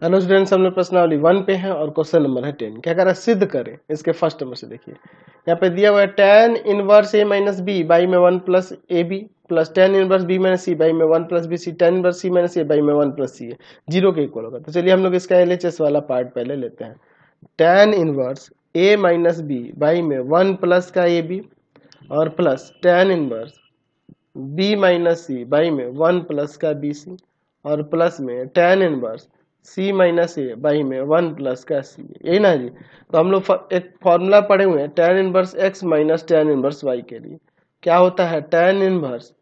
Hello students, हम लोग प्रश्नावली 1 पे हैं और क्वेश्चन नंबर है 10। क्या कह रहा है, सिद्ध करें। इसके फर्स्ट नंबर से देखिए, यहाँ पे दिया हुआ है tan inverse a minus B by में 1 plus A B plus tan inverse b minus C by में 1 plus B C tan inverse c minus A by में 1 प्लस सी है, जीरो के इक्वल होगा। तो चलिए हम लोग इसका LHS वाला पार्ट पहले लेते हैं। tan inverse a minus B by में 1 प्लस का ए बी और plus tan inverse b minus C by में 1 प्लस का बी सी और प्लस में tan inverse c minus A by में 1 प्लस का सी, यही ना जी। तो हम लोग एक फॉर्मूला पढ़े हुए हैं tan inverse x minus tan inverse y के लिए। क्या होता है, tan inverse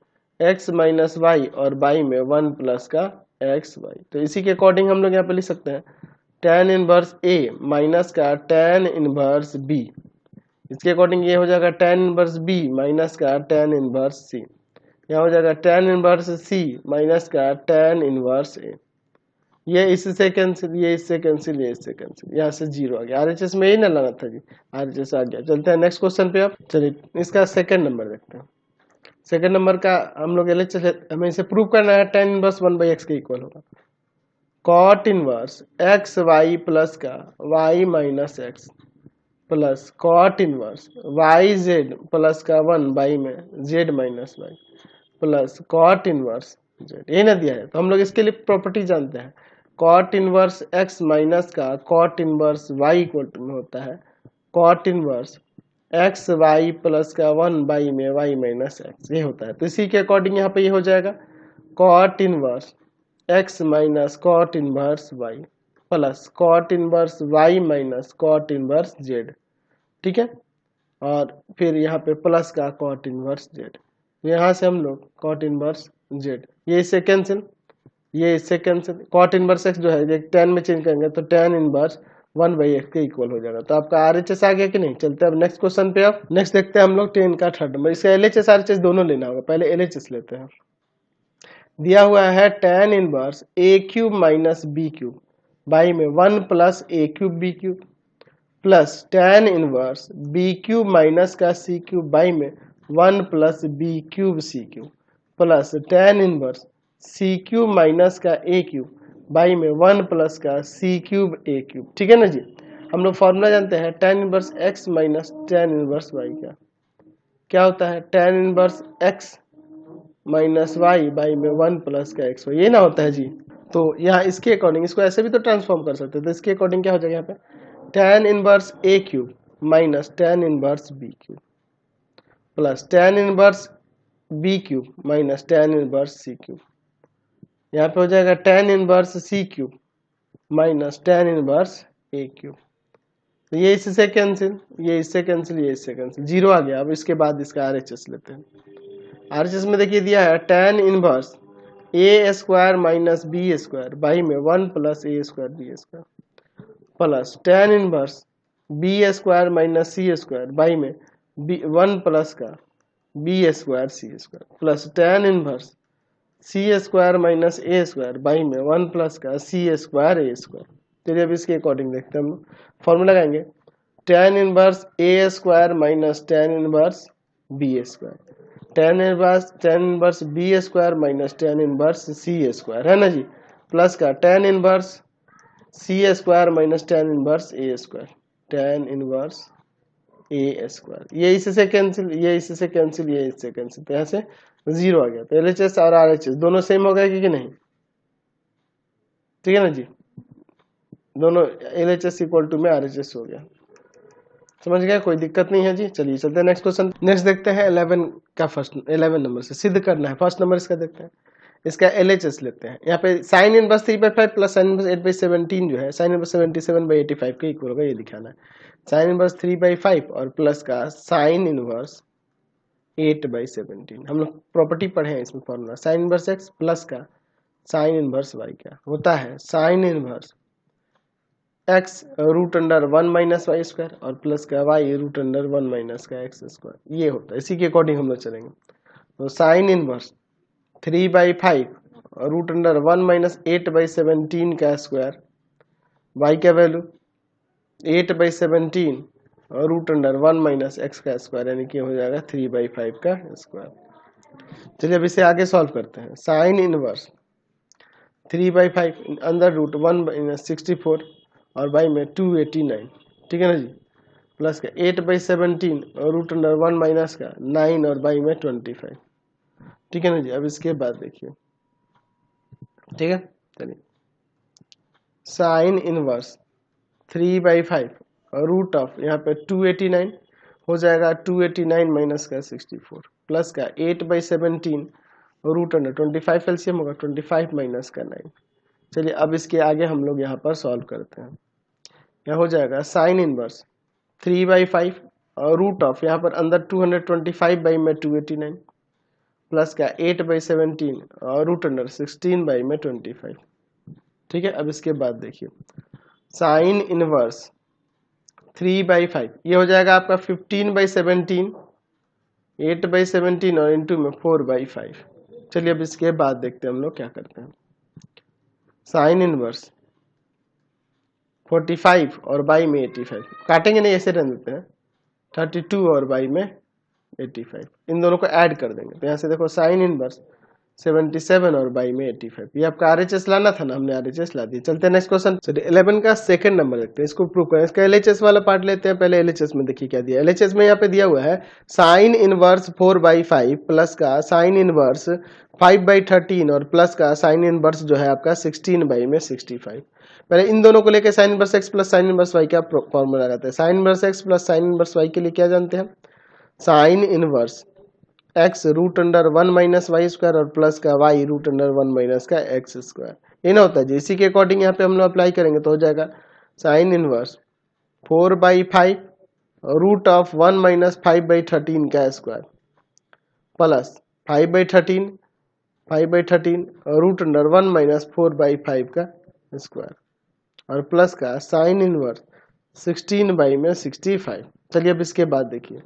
x minus Y और बाई में 1 प्लस का एक्स वाई। तो इसी के अकॉर्डिंग हम लोग यहाँ पे लिख सकते हैं tan इनवर्स a माइनस का tan इनवर्स b। इसके अकॉर्डिंग ये हो जाएगा tan इनवर्स b माइनस का tan इनवर्स c। यहाँ हो जाएगा tan इनवर्स c माइनस का tan इनवर्स a। ये इससे कैंसिल, ये इससे कैंसिल, ये इससे कैंसिल, यहाँ से जीरो आ गया। आरएचएस में ही ना लाना था जी, आरएचएस आ गया। चलते हैं नेक्स्ट क्वेश्चन पे। आप चलिए इसका सेकंड नंबर देखते हैं। सेकंड नंबर का हम लोग एलएचएस, हमें इसे प्रूव करना है tan इनवर्स 1/x के इक्वल होगा cot inverse X Y plus का y minus X plus cot inverse Y Z plus का 1 बाई में z minus Y plus cot inverse z, ये ना दिया है। तो हम लोग इसके लिए प्रॉपर्टी जानते हैं। cot इनवर्स x माइनस का cot inverse y equal to में होता है cot inverse X Y plus का 1 बाई में y माइनस एक्स, ये होता है। तो इसी के अकॉर्डिंग यहाँ पे ये हो जाएगा cot inverse x minus cot inverse y plus cot inverse y minus cot inverse z, ठीक है। और फिर यहाँ पे प्लस का cot इनवर्स z, यहाँ से हम लोग cot इनवर्स z, ये इससे कैंसिल, ये इससे कैंसिल। cot इनवर्स x जो है ये tan में चेंज करेंगे तो tan इनवर्स 1/x के इक्वल हो जाएगा। तो आपका RHS आ गया कि नहीं। चलते हैं अब नेक्स्ट क्वेश्चन पे। आप नेक्स्ट देखते हैं हम लोग 10 का थर्ड नंबर। इसका LHS RHS दोनों लेना होगा, पहले LHS लेते हैं। दिया हुआ है tan inverse a cube minus B cube by में 1 plus A cube B cube plus tan inverse B cube minus का सी क्यूब बाई में 1 plus B cube C cube plus tan inverse C cube minus का A cube by में 1 plus का C cube ए cube, ठीक है ना जी। हम लोग फॉर्मूला जानते हैं tan inverse x minus tan inverse y का क्या होता है, tan inverse x minus Y by में 1 प्लस का एक्स वाई, ये ना होता है जी। तो यहाँ इसके अकॉर्डिंग इसको ऐसे भी तो ट्रांसफॉर्म कर सकते हैं। तो इसके अकॉर्डिंग क्या हो जाएगा यहाँ पे tan inverse A cube minus tan inverse B cube plus tan inverse B cube minus tan inverse C cube. यहाँ पे हो जाएगा tan inverse C cube minus tan inverse A cube. तो ये इससे कैंसिल, ये इससे कैंसिल, ये इससे कैंसिल, जीरो आ गया। अब इसके बाद इसका RHS लेते हैं। RHS में देखिए दिया है tan inverse A square minus B square by में 1 plus A square B square plus tan inverse B square minus C square by में 1 प्लस का B square C square plus tan inverse C square minus A square by में 1 plus का सी square ए square. चलिए अब इसके according देखते हैं हम लोग फॉर्मूला लगाएंगे tan inverse A square minus tan inverse B square tan inverse B square minus tan inverse C square, है ना जी, प्लस का tan inverse C square minus tan inverse A square tan inverse A square. ये इससे cancel, ये इससे cancel, ये इससे कैंसिल, तो यहाँ से जीरो आ गया। तो LHS और RHS दोनों सेम हो गए कि नहीं, ठीक है ना जी। दोनों LHS इक्वल टू में RHS हो गया, समझ गया, कोई दिक्कत नहीं है जी। चलिए चलते हैं नेक्स्ट क्वेश्चन। नेक्स्ट देखते हैं 11 का फर्स्ट 11 नंबर से सिद्ध करना है। फर्स्ट नंबर इसका देखते हैं, इसका LHS लेते हैं। यहाँ पे sign inverse 3/5 plus sine inverse 8/17 जो है साइन इनवर्स 77/85 के इक्वल होगा, ये दिखाना है। साइन इनवर्स 3/5 और प्लस का साइन इनवर्स 8/17। हम लोग प्रॉपर्टी पढ़े हैं इसमें formula, sine inverse x plus का साइन इनवर्स y क्या होता है, sine inverse x root under 1 minus Y square और प्लस का y रूट अंडर 1 माइनस का x स्क्वायर, ये होता है। इसी के अकॉर्डिंग हम लोग चलेंगे। तो sine inverse 3/5 root under 1 minus 8/17 का स्क्वायर, y का वैल्यू 8/17 और रूट अंडर 1 माइनस x का स्क्वायर, यानी कि हो जाएगा 3/5 का स्क्वायर। चलिए अब इसे आगे सॉल्व करते हैं। साइन इनवर्स 3/5 अंदर रूट 1/64 और बाई में 289, ठीक है ना जी, प्लस का 8/17 और रूट अंडर 1 माइनस का 9 और बाई में 25, ठीक है ना जी। अब इसके बाद देखिए, ठीक है, चलिए साइन इनवर्स 3/5 और रूट ऑफ यहाँ पे 289 हो जाएगा, 289 माइनस का 64 प्लस का 8/17 और रूट अंडर 25 एलसीएम होगा 25 माइनस का 9। चलिए अब इसके आगे हम लोग यहाँ पर सॉल्व करते हैं। यहाँ हो जाएगा साइन इनवर्स 3/5 और रूट ऑफ यहाँ पर अंदर 225 बाई में 289 प्लस का 8/17 और रूट अंडर 16 बाई में 25, ठीक है। अब इसके बाद देखिए साइन इनवर्स 3/5 ये हो जाएगा आपका 15/17, 8/17 और इंटू में 4/5। चलिए अब इसके बाद देखते हैं हम लोग क्या करते हैं। साइन इनवर्स 45 और बाई में 85 काटेंगे नहीं, ऐसे रहने देते हैं, 32 और बाई में 85 इन दोनों को ऐड कर देंगे। तो यहाँ से देखो साइन इनवर्स 77 और बाई में 85, ये आपका आरएचएस लाना था ना, हमने आरएचएस ला दिया। चलते हैं नेक्स्ट क्वेश्चन। चलिए 11 का सेकंड नंबर देखते हैं, इसको प्रूव करें। इसका एलएचएस वाला पार्ट लेते हैं पहले। एलएचएस में देखिए क्या दिया, एलएचएस में यहाँ पे दिया हुआ है साइन इनवर्स 4/5 प्लस का साइन इनवर्स 5/13 और प्लस का साइन इनवर्स जो है आपका 16 बाई में 65। पहले इन दोनों को लेकर sine inverse X plus sine inverse Y का फॉर्मूला लगाते हैं। Sine inverse X plus sine inverse Y के लिए क्या जानते हैं, sine inverse X root under 1 minus Y square और प्लस का वाई रूट अंडर 1 माइनस का एक्स स्क्वायर, ये ना होता है जी। इसी के अकॉर्डिंग यहाँ पे हम लोग अप्लाई करेंगे तो हो जाएगा sine inverse 4/5 root of 1 minus 5/13 का square plus 5/13 root under 1 minus 4/5 का स्क्वायर और प्लस का साइन इनवर्स 16 बाई में 65। चलिए अब इसके बाद देखिए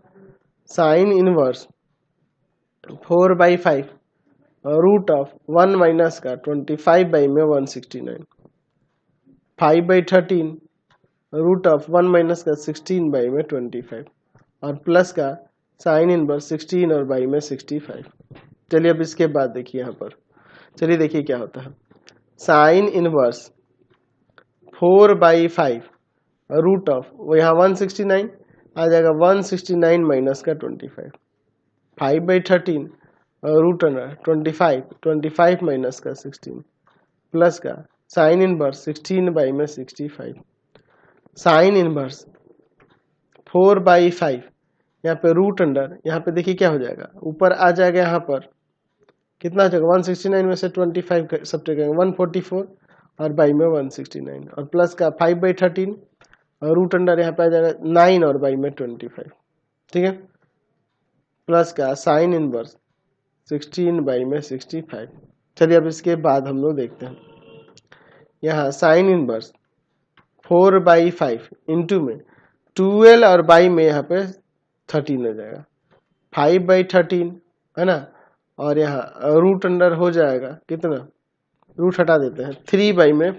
sine inverse 4/5 root of 1 minus का 25 बाई में 169, 5/13 रूट ऑफ 1 माइनस का 16 बाई में 25 और प्लस का साइन इनवर्स 16 और बाई में 65। चलिए अब इसके बाद देखिए यहाँ पर, चलिए देखिए क्या होता है। साइन इनवर्स 4/5 रूट ऑफ वो यहाँ 169 आ जाएगा 169 माइनस का 25, 5/13 रूट अंडर 25 माइनस का 16 प्लस का साइन इनवर्स 16 बाई में 65। साइन इनवर्स 4/5 यहाँ पे रूट अंडर, यहाँ पे देखिए क्या हो जाएगा, ऊपर आ जाएगा यहाँ पर कितना हो जाएगा 169 में से 25 सब्ट्रैक्ट करेंगे 144 और बाई में 169 और प्लस का 5/13 और रूट अंडर यहाँ पे आ जाएगा 9 और बाई में 25, ठीक है, प्लस का साइन इनवर्स 16 बाई में 65। चलिए अब इसके बाद हम लोग देखते हैं यहाँ साइन इनवर्स 4/5 इंटू में 12 और बाई में यहाँ पे 13 हो जाएगा, 5/13 है ना, और यहाँ रूट अंडर हो जाएगा कितना, रूट हटा देते हैं 3 बाई में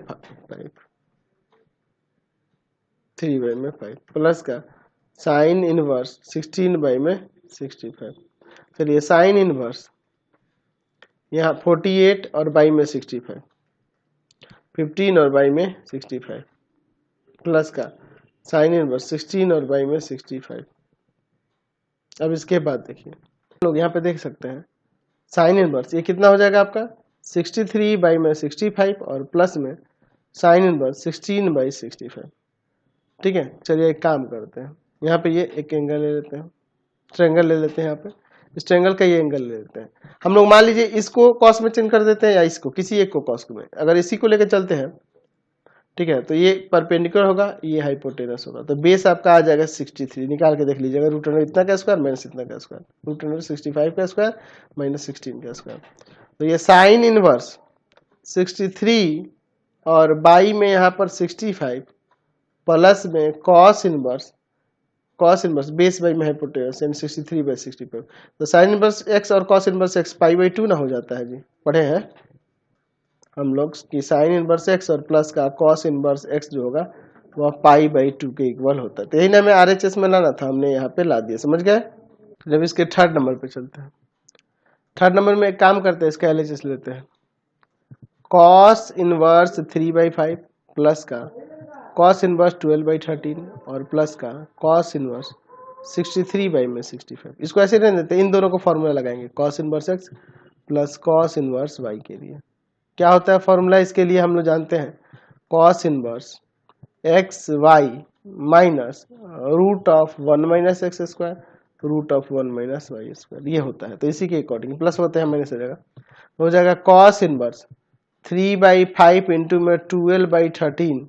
5 प्लस का साइन इनवर्स 16 बाई में 65। चलिए साइन इनवर्स यहाँ 48 और बाई में 65, 15 और बाई में 65 प्लस का साइन इनवर्स 16 और बाई में 65। अब इसके बाद देखिए लोग यहाँ पे देख सकते हैं साइन इनवर्स ये कितना हो जाएगा आपका 63 बाई में 65 और प्लस में साइन इनवर्स 16 बाई 65, ठीक है। चलिए एक काम करते हैं, यहाँ पे ये एक एंगल ले लेते हैं, ट्रायंगल ले लेते हैं, यहाँ पे इस ट्रायंगल का ये एंगल ले लेते हैं हम लोग। मान लीजिए इसको कॉस में चेंज कर देते हैं या इसको किसी एक को कॉस में, अगर इसी को लेकर चलते हैं, ठीक है, तो ये परपेंडिकुलर होगा, ये हाइपोटेनस होगा, तो बेस आपका आ जाएगा 63। निकाल के देख लीजिएगा रूट अंडर इतना का स्क्वायर माइनस इतना का स्क्वायर, रूट अंडर 65 का स्क्वायर माइनस 16 का स्क्वायर। तो ये साइन इनवर्स 63 और बाई में यहाँ पर 65 प्लस में कॉस इनवर्स बेस बाई में हाइपोटेनस यानी 63 बाई 65। तो साइन इनवर्स एक्स और कॉस इनवर्स एक्स पाई/2 ना हो जाता है जी, पढ़े हैं हम लोग कि साइन इनवर्स एक्स और प्लस का कॉस इनवर्स एक्स जो होगा वह पाई/2 के इक्वल होता है। तो यही ना हमें आरएचएस में लाना था, हमने यहाँ पे ला दिया, समझ गए। जब इसके थर्ड नंबर पे चलते हैं, थर्ड नंबर में एक काम करते हैं, इसका एलएचएस लेते हैं। कॉस इनवर्स 3/5 प्लस का कॉस इनवर्स 12/13 और प्लस का कॉस इनवर्स 63/65। इसको ऐसे रहने देते हैं, इन दोनों को फॉर्मूला लगाएंगे cos inverse X plus cos inverse Y के लिए। क्या होता है फॉर्मूला इसके लिए, हम लोग जानते हैं cos inverse X Y minus root of 1 minus X square root of 1 minus Y square, ये होता है। तो इसी के अकॉर्डिंग प्लस होते हैं माइनस हो जाएगा कॉस इनवर्स 3/5 इंटू में 12/13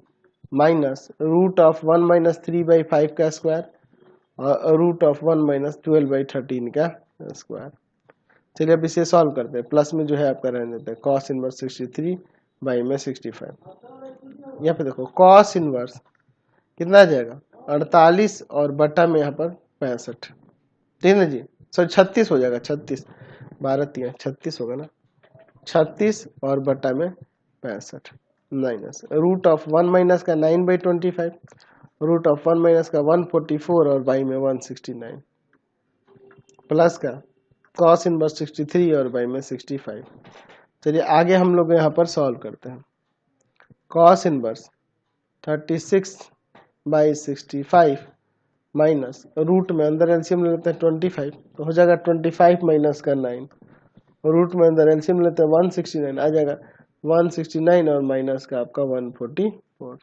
माइनस रूट ऑफ 1 माइनस 3/5 का स्क्वायर और रूट ऑफ 1 माइनस 12/13 का स्क्वायर। चलिए अब इसे सॉल्व करते हैं। प्लस में जो है आपका रहने देते हैं कॉस इनवर्स 63/65। यहाँ पे देखो कॉस इनवर्स कितना आ जाएगा 48 और बटा में यहाँ पर 65, ठीक है ना जी। सॉरी 36 हो जाएगा, 36 12 3 36 होगा ना, 36 और बटा में 65 माइनस रूट ऑफ 1 माइनस का 9/25 रूट ऑफ 1 माइनस का 144 और बाई में 169 प्लस का कॉस इनवर्स 63 और बाई में 65। चलिए आगे हम लोग यहाँ पर सॉल्व करते हैं। कॉस इनवर्स 36/65 माइनस रूट में अंदर एलसीएम ले लेते हैं 25, तो हो जाएगा 25 माइनस का 9, रूट में अंदर एलसीएम लेते हैं 169 आ जाएगा 169 और माइनस का आपका 144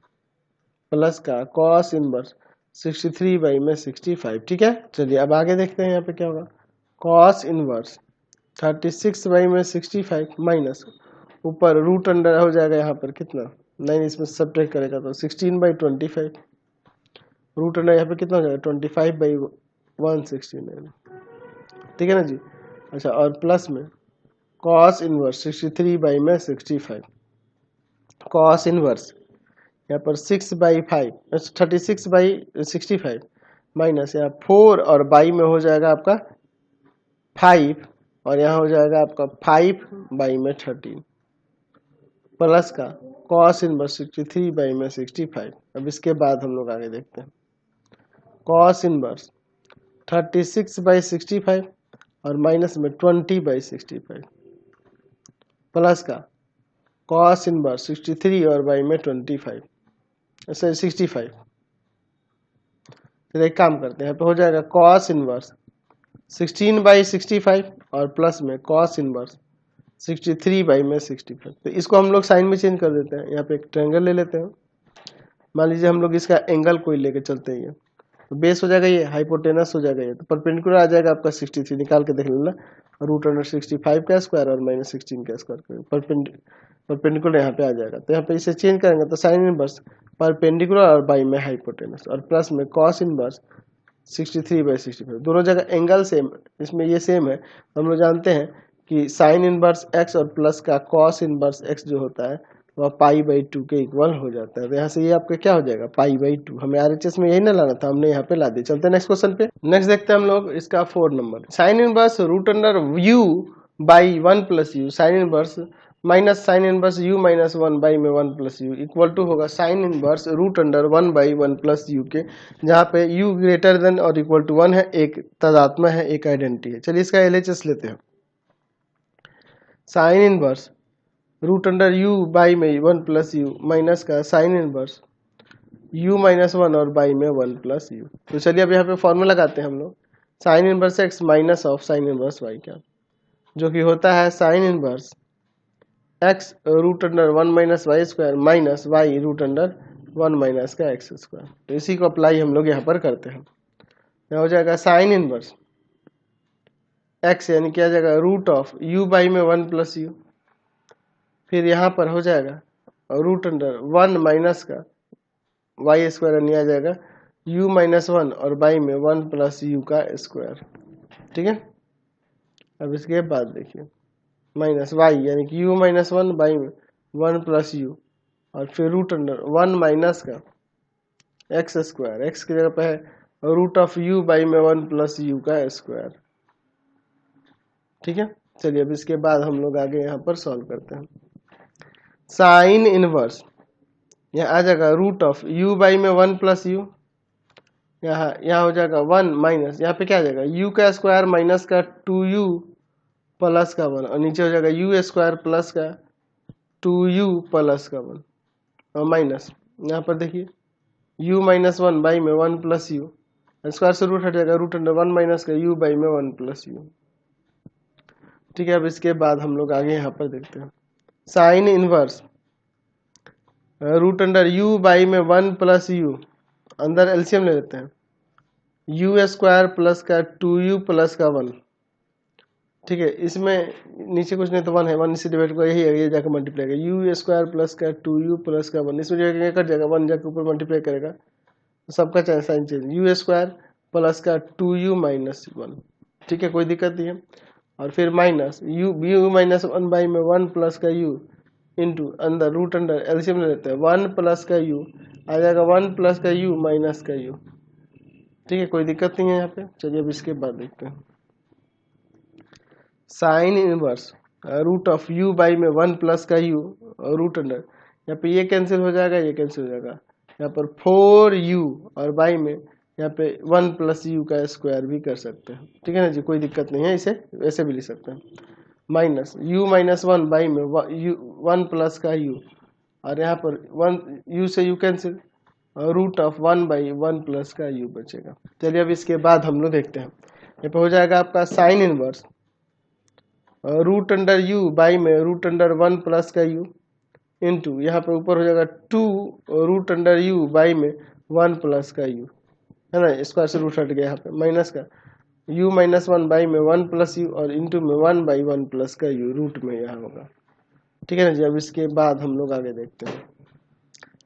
प्लस का कॉस इनवर्स 63/65, ठीक है। चलिए अब आगे देखते हैं यहाँ पे क्या होगा। कॉस इनवर्स 36/65 माइनस ऊपर रूट अंडर हो जाएगा यहाँ पर कितना 9, इसमें सब्ट्रैक्ट करेगा तो 16/25 रूट अंडर यहाँ पे कितना हो जाएगा 25/169, ठीक है ना जी। अच्छा और प्लस में कॉस इनवर्स 63/65 कॉस इनवर्स यहाँ पर 6/5 36/65 माइनस यहाँ 4 और बाई में हो जाएगा आपका 5 और यहाँ हो जाएगा आपका 5/13 प्लस का कॉस इनवर्स 63/65। अब इसके बाद हम लोग आगे देखते हैं कॉस इनवर्स 36/65 और माइनस में 20/65 प्लस का कॉस इनवर्स 63 और बाई में 25 ऐसे 65। तो एक काम करते हैं, तो हो जाएगा कॉस इनवर्स 16/65 और प्लस में कॉस इनवर्स 63/65। तो इसको हम लोग साइन में चेंज कर देते हैं। यहाँ पे एक ट्रायंगल ले लेते हैं, मान लीजिए हम लोग इसका एंगल कोई लेके चलते हैं, तो बेस हो जाएगा ये, हाइपोटेनस हो जाएगा ये, तो परपेंडिकुलर आ जाएगा आपका 63, निकाल के देख लेना, रूट अंडर 65 का स्क्वायर और माइनस 16 का स्क्वायर परपेंडिकुलर यहाँ पे आ जाएगा। तो यहाँ पे इसे चेंज करेंगे तो साइन इनवर्स परपेंडिकुलर और बाई में हाइपोटेनस और प्लस में कॉस इनवर्स 63/65। दोनों जगह एंगल सेम, इसमें ये सेम है। हम लोग जानते हैं कि साइन इनवर्स एक्स और प्लस का कॉस इनवर्स एक्स जो होता है वह π/2 के इक्वल हो जाता है। तो यहाँ से ये आपका क्या हो जाएगा π/2। हमें RHS में यही ना लाना था, हमने यहाँ पे ला दिया। चलते हैं नेक्स्ट क्वेश्चन पे। नेक्स्ट देखते हैं हम लोग इसका 4 number sine inverse root under u by 1 plus U sine inverse minus sine inverse u minus 1 by में 1 प्लस यू इक्वल टू होगा sine inverse root under 1/1 plus U के, जहाँ पे u ग्रेटर देन और इक्वल टू 1 है, एक तादात्म्य है, एक आइडेंटिटी है। चलिए इसका LHS लेते हैं। Sine inverse root under u by में 1 प्लस यू माइनस का साइन इनवर्स u माइनस 1 और बाई में 1 प्लस यू। तो चलिए अब यहाँ पे फॉर्मूला लगाते हैं हम लोग sine inverse x minus of sine inverse y का, जो कि होता है sine inverse x root under 1 minus Y square minus Y root under 1 minus का x स्क्वायर। तो इसी को अप्लाई हम लोग यहाँ पर करते हैं। यहाँ हो जाएगा साइन इनवर्स x यानी क्या जाएगा रूट ऑफ u बाई में 1 प्लस यू, फिर यहाँ पर हो जाएगा रूट अंडर 1 माइनस का वाई स्क्वायर यानी आ जाएगा u माइनस 1 और बाई में 1 प्लस यू का स्क्वायर, ठीक है। अब इसके बाद देखिए माइनस वाई यानी कि u माइनस 1 बाई में 1 प्लस यू और फिर रूट अंडर 1 माइनस का एक्स स्क्वायर, एक्स की जगह पे है रूट ऑफ u बाई में 1 प्लस यू का स्क्वायर, ठीक है। चलिए अब इसके बाद हम लोग आगे यहाँ पर सॉल्व करते हैं। साइन इनवर्स यहाँ आ जाएगा रूट ऑफ u बाई में 1 प्लस यू, यहाँ हो जाएगा 1 माइनस यहाँ पे क्या आ जाएगा u का स्क्वायर माइनस का 2u प्लस का 1 और नीचे हो जाएगा u स्क्वायर प्लस का 2u प्लस का 1 और माइनस यहाँ पर देखिए u माइनस 1 बाई में 1 प्लस यू, स्क्वायर से रूट हट जाएगा, रूट अंडर 1 माइनस का u बाई में 1 प्लस यू। ठीक है, अब इसके बाद हम लोग आगे यहाँ पर देखते हैं sine inverse root under u by में 1 प्लस यू, अंदर एलसीएम ले लेते हैं, यू स्क्वायर प्लस का 2u प्लस का 1। ठीक है, इसमें नीचे कुछ नहीं तो 1 है, 1 से डिवाइड कर यही है, ये जाकर मल्टीप्लाई करेगा, यू स्क्वायर प्लस का 2u प्लस का 1, इसमें जो कट जाएगा 1 जाकर ऊपर मल्टीप्लाई करेगा तो सबका चाहे sign change, U square plus का 2u माइनस 1। ठीक है, कोई दिक्कत नहीं है। और फिर माइनस यू माइनस 1 बाई में 1 प्लस का u इंटू अंदर रूट अंडर एलसीएम ले लेते हैं, 1 प्लस का u आ जाएगा 1 प्लस का u माइनस का u। ठीक है, कोई दिक्कत नहीं है यहाँ पे। चलिए अब इसके बाद देखते हैं sine inverse root of u by में 1 प्लस का u रूट अंडर, यहाँ पे ये कैंसिल हो जाएगा, ये कैंसिल हो जाएगा, यहाँ पर 4u और बाई में यहाँ पे 1 प्लस यू का स्क्वायर भी कर सकते हैं। ठीक है ना जी, कोई दिक्कत नहीं है, इसे वैसे भी लिख सकते हैं। माइनस यू माइनस 1 बाई में 1 प्लस का u और यहाँ पर 1 u से u cancel, root of 1 by 1 plus का u बचेगा। चलिए अब इसके बाद हम लोग देखते हैं, यहाँ पे हो जाएगा आपका sine inverse root under u by में रूट अंडर 1 प्लस का u इंटू यहाँ पर ऊपर हो जाएगा 2 रूट अंडर u बाई में 1 प्लस का u, है ना, स्क्वायर से रूट हट गया, यहाँ पे माइनस का u माइनस 1 बाई में 1 प्लस यू और इंटू में 1 बाई 1 प्लस का u रूट में यहाँ होगा। ठीक है ना जी, अब इसके बाद हम लोग आगे देखते हैं,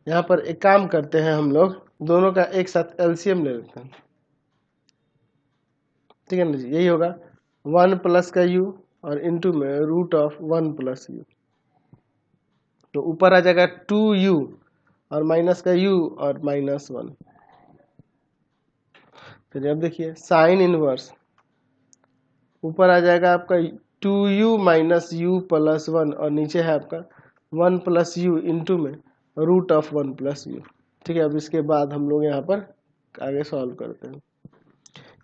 यहाँ पर एक काम करते हैं, हम लोग दोनों का एक साथ एलसीएम ले लेते हैं। ठीक है ना जी, यही होगा 1 प्लस का u और इंटू में रूट ऑफ 1 प्लस यू, तो ऊपर आ जाएगा 2u और माइनस का u और माइनस 1। फिर अब देखिए साइन इनवर्स ऊपर आ जाएगा आपका 2u माइनस यू प्लस 1 और नीचे है आपका 1 प्लस यू इंटू में रूट ऑफ 1 प्लस यू। ठीक है, अब इसके बाद हम लोग यहाँ पर आगे सॉल्व करते हैं।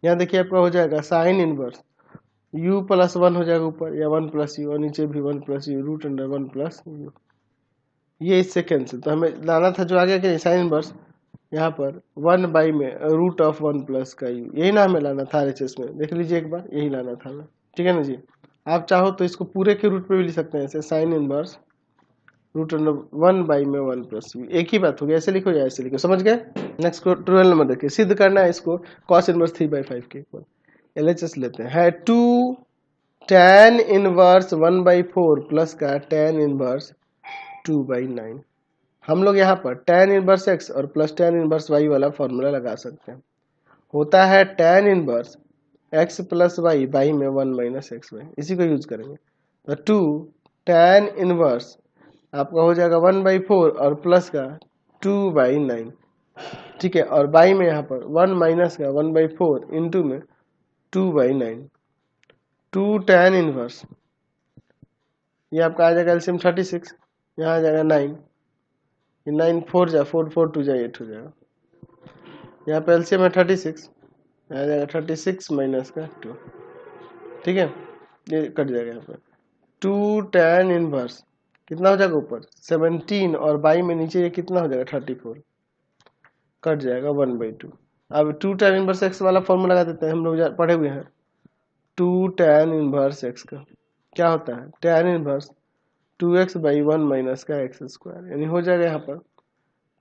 यहाँ देखिए आपका हो जाएगा साइन इनवर्स u प्लस 1 हो जाएगा ऊपर, या 1 प्लस यू और नीचे भी 1 plus U root under 1 plus U, ये इससे कैंसिल, तो हमें लाना था जो आगे के साइन इनवर्स यहाँ पर 1 बाई में रूट ऑफ 1 प्लस का यू, यही ना हमें लाना था RHS में, देख लीजिए एक बार, यही लाना था हमें। ठीक है ना जी, आप चाहो तो इसको पूरे के रूट पे भी लिख सकते हैं, ऐसे sine inverse root under 1 by में 1 प्लस यू, एक ही बात होगी, ऐसे लिखो या ऐसे लिखो, समझ गए। नेक्स्ट को 12 नंबर देखिए, सिद्ध करना है इसको कॉस इनवर्स 3/5 के इक्वल, LHS लेते हैं, है 2 tan इनवर्स 1/4 प्लस का tan इनवर्स 2/9। हम लोग यहाँ पर tan इनवर्स x और प्लस tan इनवर्स y वाला फॉर्मूला लगा सकते हैं, होता है tan inverse x plus Y by में 1 माइनस एक्स वाई, इसी को यूज करेंगे, तो 2 tan इनवर्स आपका हो जाएगा 1/4 और प्लस का 2/9। ठीक है, और बाई में यहाँ पर 1 माइनस का 1/4 इंटू में 2/9, 2 tan इनवर्स, ये आपका आ जाएगा एलसीएम 36, यहाँ आ जाएगा 9, 9 4 जा 4 4 2 जा 8 हो जाएगा, यहाँ पे एलसीएम है 36, आ जाएगा 36 माइनस का 2। ठीक है, ये कट जाएगा यहाँ पर 2 tan इनवर्स कितना हो जाएगा ऊपर 17 और बाई में नीचे ये कितना हो जाएगा 34, कट जाएगा 1/2। अब 2 tan इनवर्स x वाला फॉर्मूला लगा देते हैं, हम लोग पढ़े हुए हैं, 2 tan इनवर्स x का क्या होता है tan inverse 2x by 1 minus का x स्क्वायर, यानी हो जाएगा यहाँ पर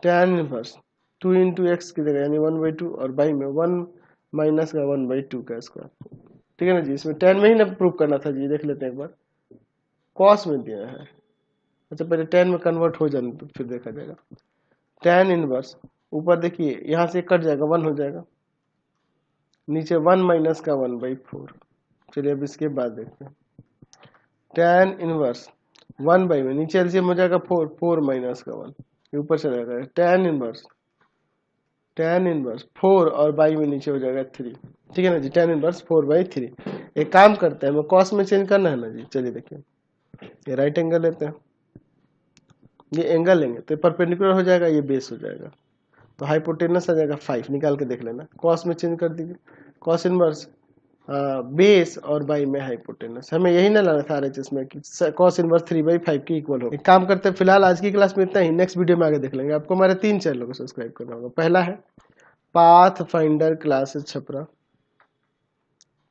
tan इनवर्स 2 इंटू एक्स की जगह यानी 1/2 और बाई में 1 माइनस का 1/2 का स्क्वायर। ठीक है ना जी, इसमें tan में ही ना प्रूव करना था जी, देख लेते हैं एक बार, cos में दिया है, अच्छा पहले tan में कन्वर्ट हो जाने तो फिर देखा जाएगा। tan इनवर्स ऊपर देखिए यहाँ से कट जाएगा 1 हो जाएगा, नीचे 1 माइनस का 1/4। चलिए अब इसके बाद देखते हैं tan इनवर्स 1 बाई में नीचे एलसीएम हो जाएगा 4, 4 माइनस का 1, ये ऊपर चला जाएगा tan इनवर्स 4 और बाई में नीचे हो जाएगा 3। ठीक है ना जी, tan इनवर्स 4/3। एक काम करते हैं, हमें cos में चेंज करना है ना जी, चलिए देखिए ये राइट एंगल लेते हैं, ये एंगल लेंगे तो परपेंडिकुलर हो जाएगा, ये बेस हो जाएगा, तो हाइपोटेनस आ जाएगा 5, निकाल के देख लेना, cos में चेंज कर दीजिए, cos इनवर्स बेस और बाई में हाइपोटेनस। हमें यही ना लाना था RHS में कि cos इनवर्स 3/5 के इक्वल हो। एक काम करते हैं, फिलहाल आज की क्लास में इतना ही, नेक्स्ट वीडियो में आगे देख लेंगे। आपको हमारे 3 चैनलों को सब्सक्राइब करना होगा। पहला है पाथ फाइंडर क्लासेस छपरा,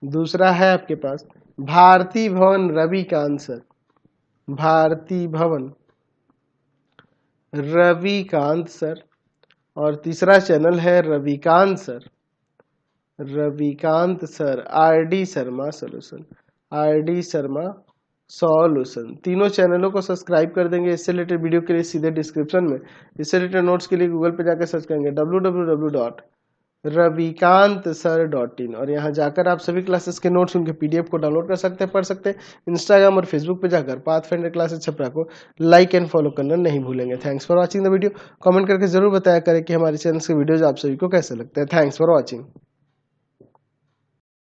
दूसरा है आपके पास भारती भवन रविकांत सर, भारती भवन रविकांत सर, और तीसरा चैनल है Ravikant sir, Ravikant sir RD Sharma solution, RD Sharma solution. तीनों चैनलों को सब्सक्राइब कर देंगे। इससे रिलेटेड वीडियो के लिए सीधे डिस्क्रिप्शन में, इससे रिलेटेड नोट्स के लिए गूगल पे जाकर सर्च करेंगे www.ravikantsir.in और यहाँ जाकर आप सभी क्लासेस के नोट्स, उनके PDF को डाउनलोड कर सकते हैं, पढ़ सकते हैं। इंस्टाग्राम और फेसबुक पे जाकर पाथफाइंडर क्लासेस छपरा को लाइक एंड फॉलो करना नहीं भूलेंगे। Thanks for watching the video. Comment करके जरूर बताया करें कि हमारे चैनल के वीडियोज आप सभी को कैसे लगते हैं। Thanks for watching.